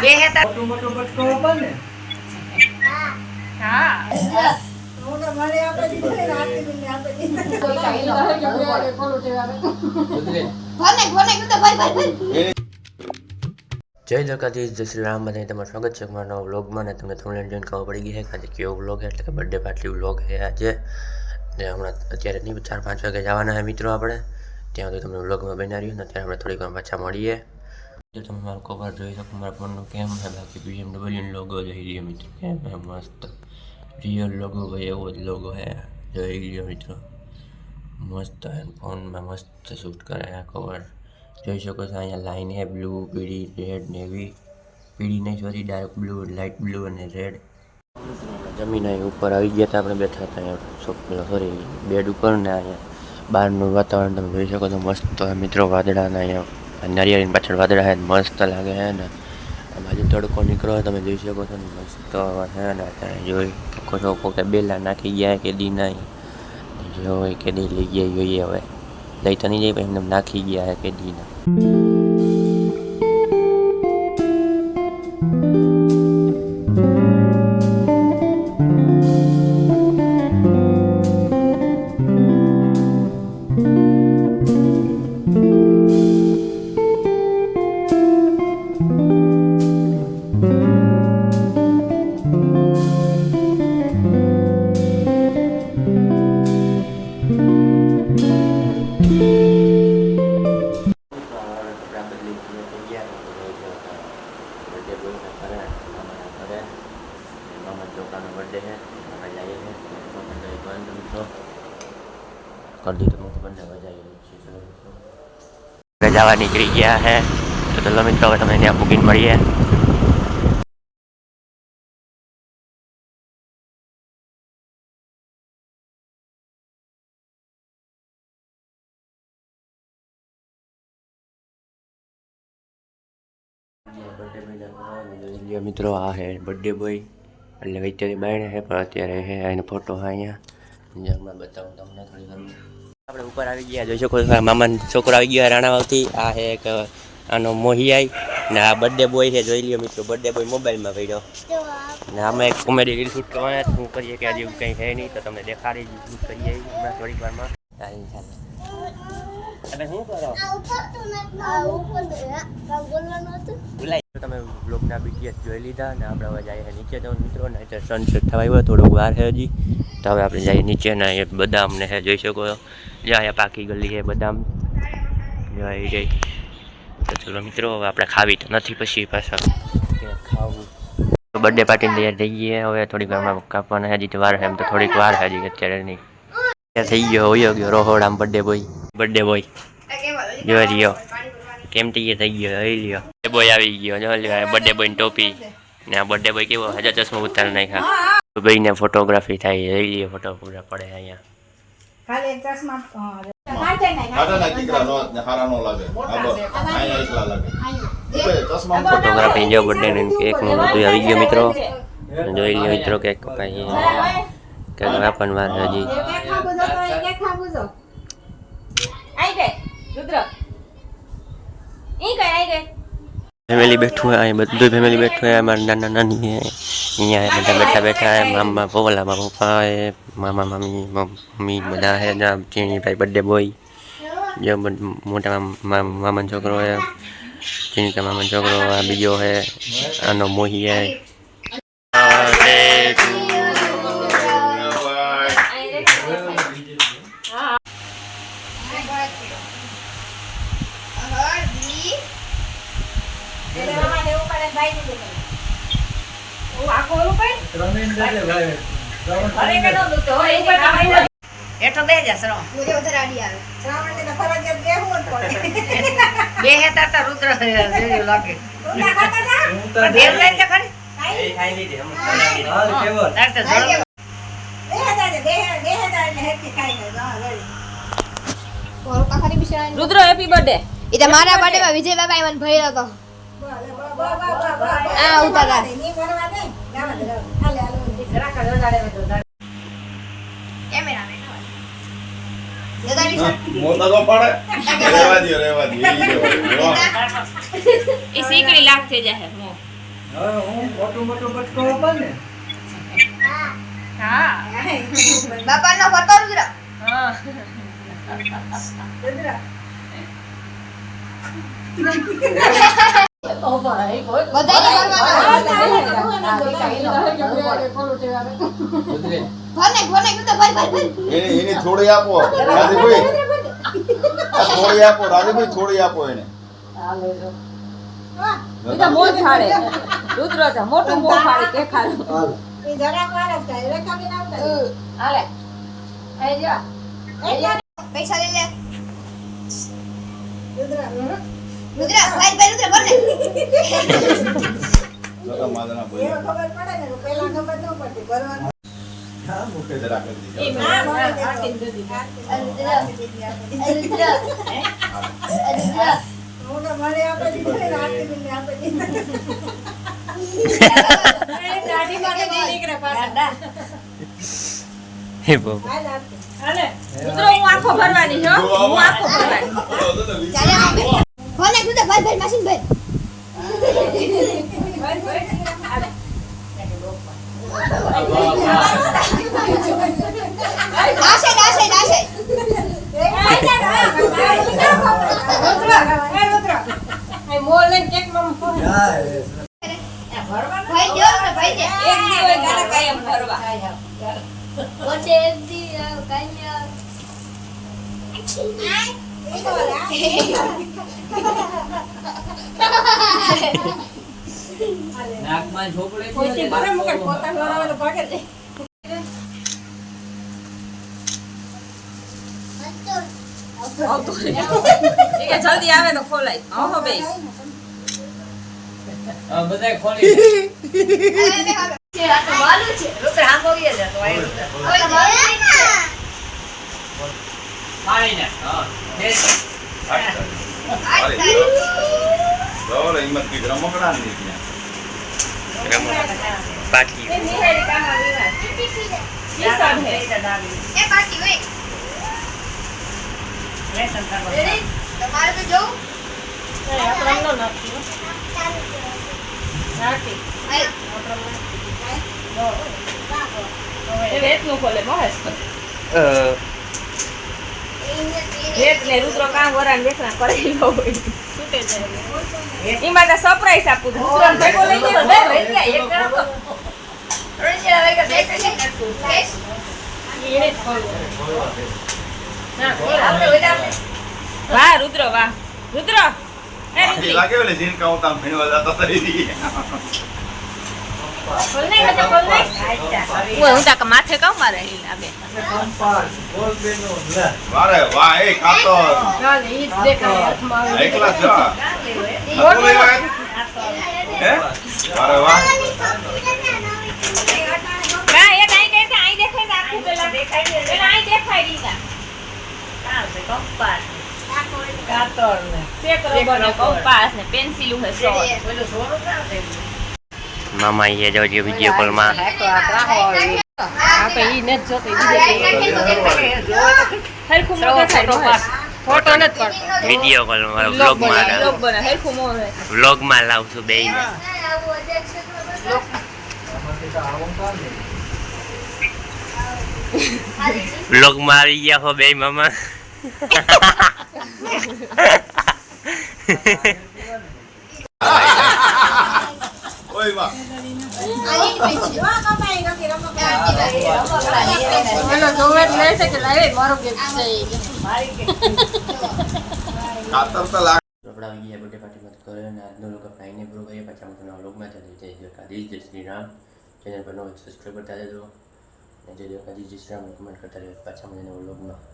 બે હેતા મોટો મોટો બટકો હતો ને. હા હું તો મને આપે દીધું ને આપી દીધું આપે દીધું જય દ્વારકાધીશ, જય શ્રી રામ. બધાને તમારું સ્વાગત છે મારા નવા વ્લોગમાં. ને તમને થોડી જોઈને ખબર પડી ગઈ છે કે આજે કેવો વ્લોગ છે, એટલે કે બર્થડે પાર્ટી વ્લોગ છે આજે. ને હમણાં અત્યારે નહીં 4-5 વાગે જવાના છે મિત્રો આપણે. ત્યાં સુધી તમને વ્લોગમાં બનાવી રહ્યું ને અત્યારે આપણે થોડીક વાર પાછા મળીએ. જો તમે મારો કવર જોઈ શકો મારા ફોનનો કેમ છે, બાકી BMW લોગો જોઈ રહ્યો મિત્રો, કેમ છે મસ્ત રિયલ લોગો ભાઈ, એવો જ લોગો છે. જોઈ રહ્યો મિત્રો, મસ્ત ફોનમાં મસ્ત શૂટ કરે આ કવર. જોઈ શકો છો અહીંયા લાઈન હે બ્લુ, પીળી, રેડ, નેવી. પીળી નહીં sorry, dark blue, light blue અને રેડ. જમીન અહીં ઉપર આવી ગયા હતા, આપણે બેઠા હતા સોરી બેડ ઉપર. ને અહીંયા બહારનું વાતાવરણ તમે જોઈ શકો છો મસ્ત મિત્રો. વાદળાના અહીંયા નારિયેળીની પાછળ વાદળા છે, મસ્ત લાગે છે. ને આ બાજુ તડકો નીકળો તમે જોઈ શકો છો ને મસ્ત છે. ને અત્યારે જોઈ શકો છો કે બેલા નાખી ગયા કે દી નહીં જો કે દી લઈ ગયા જોઈએ. હવે લઈ તો નહીં જાય પણ એમને નાખી ગયા કે દીના. જવા નીકળી ગયા હે તો ચલો મિત્રો હવે તમે ત્યાં બુકિંગ મળીએ. મિત્રો આ હે બર્થડે બોય, એટલે અત્યારે બાયણે છે પણ અત્યારે હે એનો ફોટો હા અહીંયા હમણાં બતાવું તમને થોડી વાર. આપણે ઉપર આવી ગયા, જોઈ શકો છો મામાનો છોકરો આવી ગયો રાણાવાવથી. આ છે એક આનો મોહિયાઈ ને આ બર્થડે બોય છે. જોઈ લ્યો મિત્રો, બર્થડે બોય મોબાઈલમાં પડ્યો. ને આમાં એક કોમેડી રીલ શૂટ કરવાના શું કરીએ કે આજે એવું કંઈ છે નહીં તો તમને દેખાડી શૂટ કરીએ હમણાં થોડીક વારમાં. તમે શું કરો ભૂલાઈ તમે બ્લોગના BTS જોઈ લીધા ને આપણે હવે જઈએ નીચે જવું મિત્રો. ને અત્યારે સનસેટ થવા આવ્યો, થોડુંક વાર છે હજી તો હવે આપણે જઈએ નીચે. ને એ બદામ ને હે જોઈ શકો છો, જ્યાં પાકી ગલી છે બદામ જોઈ જઈ. તો ચલો મિત્રો હવે આપણે ખાવી તો નથી, પછી પાછા ખાવું. બર્થડે પાર્ટીને તૈયાર થઈ ગઈ હવે થોડીક વારમાં કાપવાના હજી તો વાર છે, એમ તો થોડીક વાર છે હજી અત્યારે નહીં. થઈ ગયો હોયો ગયો રોહોડ આમ બર્થડે બોય જોઈ રહ્યો કેમ તૈયાર થઈ ગયો. જોઈ લ્યો બોય આવી ગયો, જો લ્યો બર્થડે બોયની ટોપી ને આ બર્થડે બોય કેવો હજાર ચશ્મા ઉતારી નાખ્યા. ભાઈને ફોટોગ્રાફી થાય, જોઈ લ્યો ફોટો પૂરા પડે અહીંયા. ખાલી એક ચશ્મા ફોટોગ્રાફી જો બર્થડે ને કેક નું બધું આવી ગયો મિત્રો. જોઈ લ્યો મિત્રો કેક કપાઈ કેક વાપન વાર હજી. ફેમિલી બેઠું હોય અહીં, બધું ફેમિલી બેઠું હોય. અમારા નાના નાની અહીંયા બધા બેઠા બેઠા હે. મામા પોલામાં પપ્પા હે, મામા મામી મમ્મી બધા હે. ચીણીભાઈ બર્થડે બોય જો મોટા મામાનો છોકરો હે, ચીણીકા મામાનો છોકરો. આ બીજો હે આનો મોહી હે. એઠો બે જા શ્રવણ બે હેતા તા રુદ્ર જેવું લાગે. દેવ લઈ લે ખરી રુદ્ર હેપી બર્થડે. એ તો મારા બર્થડે માં વિજય બાબા મને ભર્યો હતો. આ ઉતારા ની ભરવા દે ગાવા દે હાલે હાલે જરા કા જોડાડે મે તો કેમેરા મે મોટા તો પડે રેવા દે ઈ સીકડી લાગ થઈ જાય મો હવે હું મોટું બટકો આપે ને હા બાપાનો ફરતો રુદ્ર હા રુદ્ર એને થોડી આપો રાજીભાઈ થોડી આપો રાજીભાઈ થોડી આપો એને એ જરાક વાર જ થાય રેખાબેન આવતા હાલે આઈ જા પૈસા લઈ લે રુદ્ર રુદ્ર ભાઈ ભાઈ રુદ્ર બોલ ને જરા માદના બોલ એવો ખબર પડે ને પેલા ખબર ન પડતી ભરવાનું હા મુકે જરા કરી દીધી હું તો મને આપે દીધું ને આરતીબેનને આપે દીધું દાઢી માટે નહીં નીકળે પાછા હે બાબા હાલ આરતી હું આખો ભરવાની છો હું આખો ભરવાની ચાલે અમે ફોન એક રુદ્ર ભાઈ ભાઈ માસીન ભાઈ આશે મોર લઈને કેક માં ભાઈ દેવ ને ભાઈ દે એક દી હોય કાલે કાયમ ફરવા ઓડે એક દી કાયમ નાકમાં છોકરે કોઈ બરે મુકે પોતા વરાવેલો ભાગે છે જલ્દી આવે તો ખોલાય ઓહો બે બધાય ખોલી છે આ તો વાલું છે રુદ્ર આમ બોલીએ છે તો આ રુદ્ર મારી ને હા બરાબર હિંમત કી રમકડા ની બાકી એ બાકી હોય રેડી તમારે તો જો સરપ્રાઈઝ આપું રુદ્ર ભેગો લઈ ગયો બે એટલે એક જણો તો રોશિયા લઈ ગયો વાહ રુદ્ર વાહ રુદ્ર એ રુદ્ર લાગે ઓલે જીન કાઉ તામ ભણવા જતો તરી બોલ નહીં મજા બોલ નહીં હું તાક માથે કામ મારે લાગે બોલ બેનો લે વારે વાહ એ ખાતો ચાલ ઈ જ દેખાય હાથમાં એકલા જ જા મોટો હે વારે વાહ ના એ કાઈ કે આઈ દેખાય ને આખું પેલા દેખાય પેલા આઈ દેખાય દીધા કાલ છે કંપાસ કાતર ને ચેક રબર ને કંપાસ ને પેન્સિલ હે સો પેલું સોનું કામ છે મામા એ જો વિડિયો કોલમાં તો આ ત્રાહો આપે ઈ ન જોતો હરખું મો દેખાય ફોટો ન પડતો વિડિયો કોલમાં વ્લોગમાં લોક બને હરખું મો વ્લોગમાં લાવું છું બેયને વ્લોગમાં આવી ગયા હો બેય મામા ઓય વાહ ખાતર તો લાગ આપણે આવી ગયા બર્થડે પાર્ટીમાં કરે અને આજનો લોક આપણે આઈને પૂરો કરીએ પાછા મોટો વ્લોગમાં જઈ જય શ્રી રામ ચેનલ પર નવો સબસ્ક્રાઇબ કરતા રહેજો અને જય શ્રી રામ કમેન્ટ કરતા રહેજો પાછા મળીને વ્લોગમાં